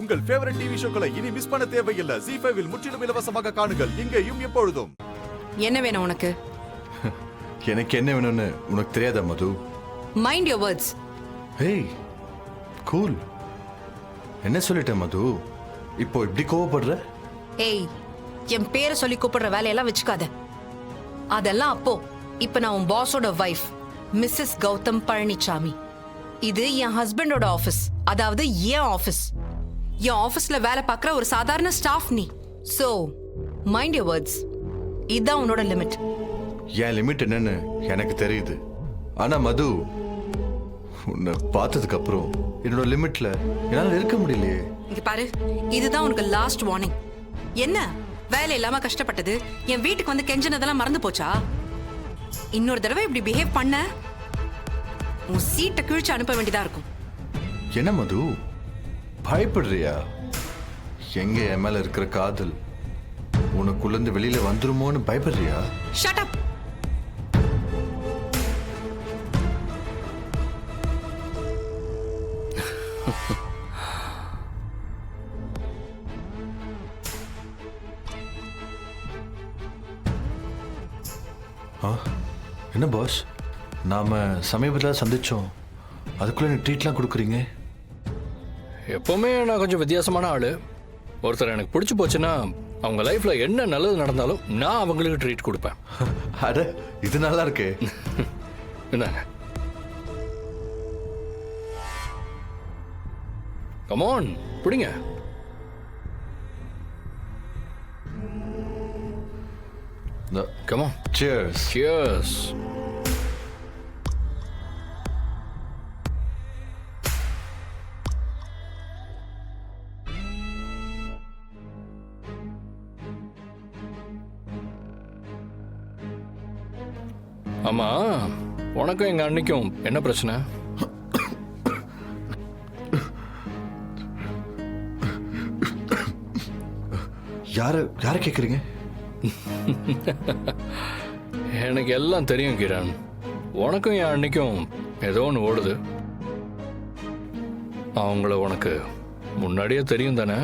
உங்கள் favourite TV ஷோக்களை இனி miss பண்ண தேவையில்லை. ZEE5 இல் முற்றிலும் இலவசமாக காணுங்கள். இங்கேயும் எப்பொழுதும். என்ன வேணும் உனக்கு? எனக்கு என்ன வேணும்னு உனக்கு தெரியாதா Madhu? Mind your words. Hey cool. என்ன சொல்லிட்டேன் மது? இப்போ இப்படி கோவப்படுற? ஏய், என் பேரை சொல்லி கூப்பிடுற வேலையெல்லாம் வச்சுக்காத. அதெல்லாம் அப்போ. இப்ப நான் உன் பாஸோட வைஃப், மிஸ்ஸஸ் கௌதம் பழனிசாமி. இது என் ஹஸ்பண்டோட ஆபீஸ், அதாவது என் ஆபீஸ். என் ஆபீஸ்ல வேலை பார்க்குற ஒரு சாதாரண ஸ்டாஃப் நீ. So mind your words. இதுதான் உன்னோட லிமிட். என் லிமிட் என்னன்னு எனக்கு தெரியுது. ஆனா மது, உன்னை பார்த்ததுக்கு அப்புறம் என்னோட லிமிட்ல என்னால இருக்க முடியலையே. இங்க பாரு, இதுதான் உனக்கு லாஸ்ட் வார்னிங். என்ன வேலை இல்லாம கஷ்டப்பட்டது, என் வீட்டுக்கு வந்து கெஞ்சினதெல்லாம் மறந்து போச்சா? இன்னொரு தடவை இப்படி பிஹேவ் பண்ண உன் சீட்டை கிழிச்சு அனுப்ப வேண்டியதா இருக்கும். என்ன மது, பயப்படுறியா? எங்க என் மேல இருக்கிற காதல் உனக்குள்ள வெளியில வந்துருமோன்னு பயப்படுறியா? Shut up. என்ன பாஸ், நாம சமீபத்தில் சந்திச்சோம், அதுக்குள்ள எனக்கு ட்ரீட்லாம் கொடுக்குறீங்க? எப்போவுமே நான் கொஞ்சம் வித்தியாசமான ஆள். ஒருத்தர் எனக்கு பிடிச்சி போச்சுன்னா அவங்க லைஃப்பில் என்ன நல்லது நடந்தாலும் நான் அவங்களுக்கு ட்ரீட் கொடுப்பேன். அட, இது நல்லா இருக்கே. என்னங்க, கமான் பிடிங்க. கமான். Cheers. Cheers. ஆமா, உனக்கும் எங்க அன்னைக்கும் என்ன பிரச்சனை? யார கேக்குறீங்க? எனக்கு எல்லாம் தெரியும் கிரண். உனக்கும் என் அன்னைக்கும் ஏதோ ஒன்று ஓடுது. அவங்கள உனக்கு முன்னாடியே தெரியும் தானே?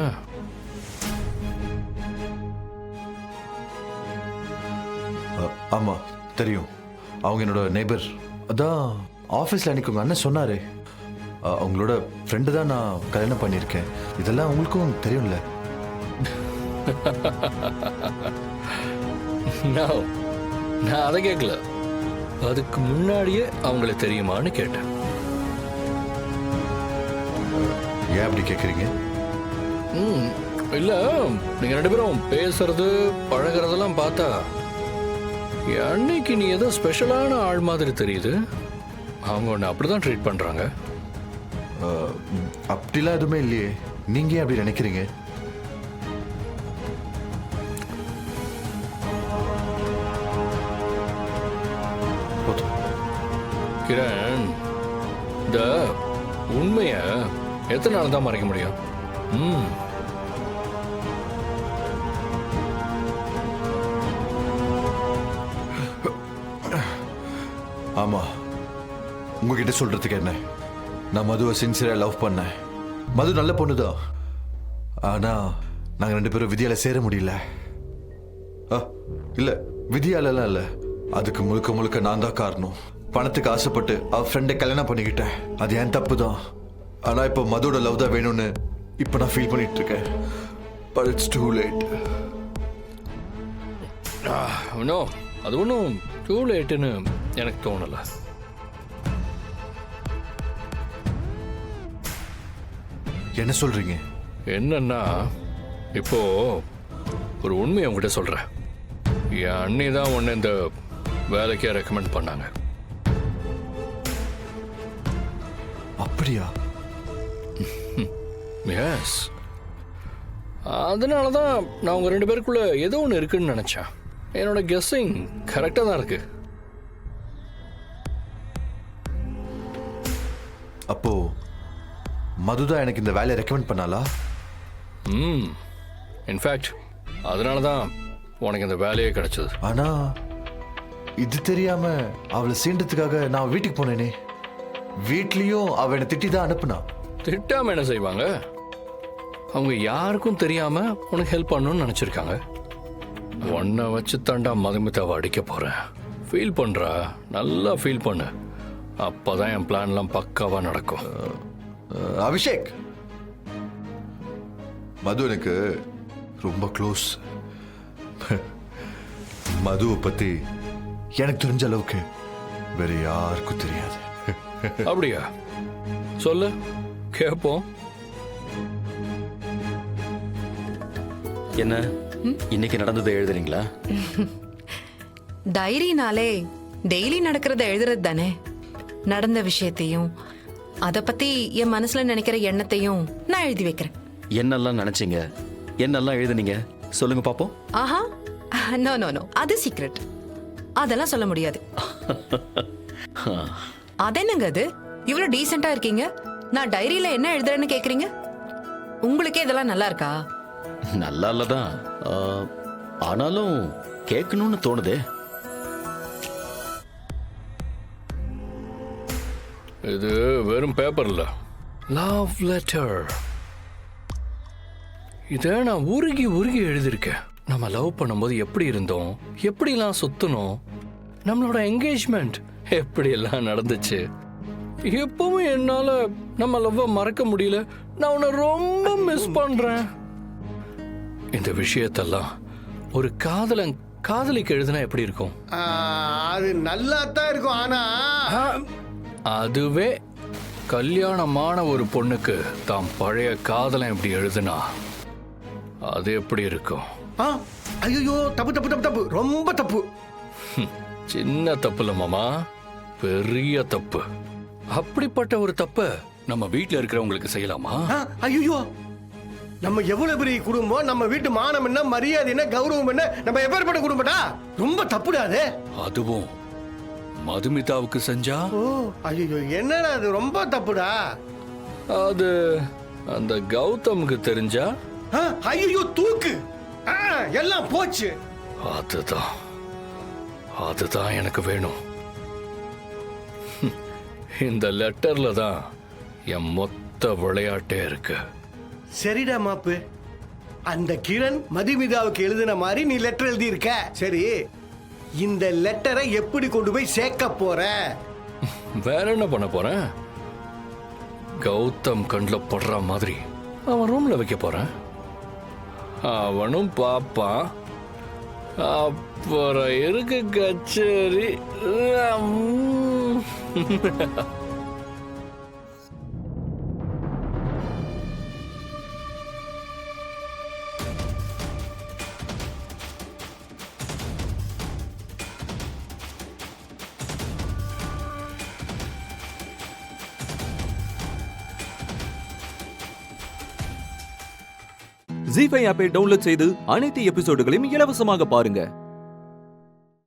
ஆமா தெரியும். அவங்க என்னோட நெய்பர். அதான் ஆஃபீஸில் அன்னைக்கு உங்கள் அண்ணன் சொன்னாரே, அவங்களோட ஃப்ரெண்டு தான் நான் கல்யாணம் பண்ணியிருக்கேன். இதெல்லாம் உங்களுக்கும் தெரியும்ல? நான் அதை கேட்கல. அதுக்கு முன்னாடியே அவங்கள தெரியுமான்னு கேட்டேன். ஏன் அப்படி கேட்குறீங்க? இல்லை, நீங்கள் ரெண்டு பேரும் பேசுறது பழகிறதெல்லாம் பார்த்தா அன்னைக்கு நீ ஏதோ ஸ்பெஷலான ஆள் மாதிரி தெரியுது. அவங்க ஒன்று அப்படிதான் ட்ரீட் பண்ணுறாங்க. அப்படிலாம் எதுவுமே இல்லையே. நீங்கள் ஏன் அப்படி நினைக்கிறீங்க? கிரண், இந்த உண்மையை எத்தனை நாள் தான் மறைக்க முடியும்? ஆமா, உங்ககிட்ட சொல்றதுக்கு என்ன? நான் மதுவை சின்சியரா லவ் பண்ணேன். மது நல்ல பொண்ணுதான். ஆனா நாங்க ரெண்டு பேரும் விதியால சேர முடியல. இல்ல, விதியாலலாம் இல்ல, அதுக்கு முழுக்க முழுக்க நான் தான் காரணம். பணத்துக்கு ஆசைப்பட்டு அவ ஃப்ரெண்டை கல்யாணம் பண்ணிக்கிட்டேன். அது ஏன் தப்பு தான். ஆனா இப்போ மதுவோட லவ் தான் வேணும்னு இப்போ நான் ஃபீல் பண்ணிட்டு இருக்கேன். But it's too late. அது ஒன்றும் டூ லேட்டுன்னு எனக்கு தோணல. என்ன சொல்றீங்க? என்னன்னா, இப்போ ஒரு உண்மையை உங்ககிட்ட சொல்றேன். என் அண்ணி தான் ஒன்று இந்த வேலைக்கே ரெக்கமெண்ட் பண்ணாங்க. அப்படியா? எஸ். அதனால தான் நான் உங்க ரெண்டு பேருக்குள்ள ஏதோ ஒன்று இருக்குன்னு நினைச்சேன். என்னோட கெஸ்ஸிங் கரெக்டாக தான் இருக்கு. அப்போ மதுதான் எனக்கு இந்த வேலையை ரெக்கமெண்ட் பண்ணாலா? இன்ஃபேக்ட் அதனால தான் உனக்கு இந்த வேலையே கிடைச்சது. ஆனா இது தெரியாம அவளை சீண்டத்துக்காக நான் வீட்டுக்கு போனேனே. வீட்லயும் அவனை திட்டி தான் அனுப்புனா. திட்டாம என்ன செய்வாங்க? அவங்க யாருக்கும் தெரியாம உனக்கு ஹெல்ப் பண்ணணும்னு நினைச்சிருக்காங்க. உன்னை வச்சு தாண்டா மதுமிதாவை அடிக்க போறேன். ஃபீல் பண்றா, நல்லா ஃபீல் பண்ணு. அப்பதான் என் பிளான்லாம் பக்காவா நடக்கும். அபிஷேக், மது எனக்கு ரொம்ப க்ளோஸ். மதுவை பத்தி எனக்கு தெரிஞ்ச அளவுக்கு வேற யாருக்கும் தெரியாது. அப்படியா? சொல்லு கேட்போம். என்ன இன்னைக்கு நடந்ததை எழுதுறீங்களா? டைரினாலே டெய்லி நடக்கிறத எழுதுறது தானே. நடந்த விஷயத்தையும் அத பத்தி என் மனசுல நினைக்கிற எண்ணத்தையும் நான் எழுதி வைக்கிறேன். என்னெல்லாம் நினைச்சீங்க, என்னெல்லாம் எழுதுனீங்க சொல்லுங்க பாப்போம். ஆஹா, நோ நோ நோ, அது சீக்ரெட். அதெல்லாம் சொல்ல முடியாது. அதென்னங்க அது, இவ்வளவு டீசெண்டா இருக்கீங்க, நான் டைரியில என்ன எழுதுறேன்னு கேக்குறீங்க? உங்களுக்கே இதெல்லாம் நல்லா இருக்கா? நல்லா இல்லதான், ஆனாலும் கேட்கணும்னு தோணுதே. இது வெறும் பேப்பர்ல லவ் லெட்டர். இதை நான் உருகி உருகி எழுதியிருக்கேன். நம்ம லவ் பண்ணும்போது எப்படி இருந்தோம், எப்படிலாம் சுத்தணும், நம்மளோட என்கேஜ்மெண்ட் எப்படியெல்லாம் நடந்துச்சு. எப்பவும் என்னால நம்ம லவ்வை மறக்க முடியல. நான் உன்னை ரொம்ப மிஸ் பண்றேன். இந்த விஷயத்தெல்லாம் ஒரு காதலிக்கு எழுதுனா எப்படி இருக்கும்? அது நல்லா தான் இருக்கும். ஆனா அதுவே கல்யாணமான ஒரு பொண்ணுக்கு தாம் பழைய காதலன் எப்படி எழுதுனா அது எப்படி இருக்கும்? ஐயோ, தப்பு தப்பு தப்பு தப்பு, ரொம்ப தப்பு. சின்ன தப்பு இல்ல மாமா, பெரிய தப்பு. அப்படிப்பட்ட ஒரு தப்ப நம்ம வீட்டுல இருக்கிறவங்களுக்கு செய்யலாமா? ஐயோ, நம்ம எவ்வளவு பெரிய குடும்பம், நம்ம வீட்டு மானம் என்ன, மரியாதை என்ன, கௌரவம் என்ன, நம்ம எப்பேற்பட்ட குடும்பம்டா. ரொம்ப தப்புடா அது. அதுவும் மதுமிதாவுக்கு செஞ்சா? ஓ ஐயோ, என்னடா அது, ரொம்ப தப்புடா. அது அந்த கௌதமுக்கு தெரிஞ்சா? ஐயோ, தூக்கு, எல்லாம் போச்சு. அதுதான் எனக்கு வேணும். இந்த லெட்டர்ல தான் என் மொத்த விளையாட்டே இருக்கு. சரிடா மாப்பு, அந்த கிரண் மதுமிதாவுக்கு எழுதின மாதிரி நீ லெட்டர் எழுதி இருக்க. சரி, இந்த லெட்டரை எப்படி கொண்டு போய் சேர்க்க போற? வேற என்ன பண்ண போறேன்? கௌதம் கண்ணில் படுற மாதிரி அவன் ரூம்ல வைக்க போறேன். அவனும் பாப்பான். அப்புறம் இருக்கு கச்சேரி. ஜீ5 ஆப்பை டவுன்லோட் செய்து அனைத்து எபிசோடுகளையும் இலவசமாக பாருங்க.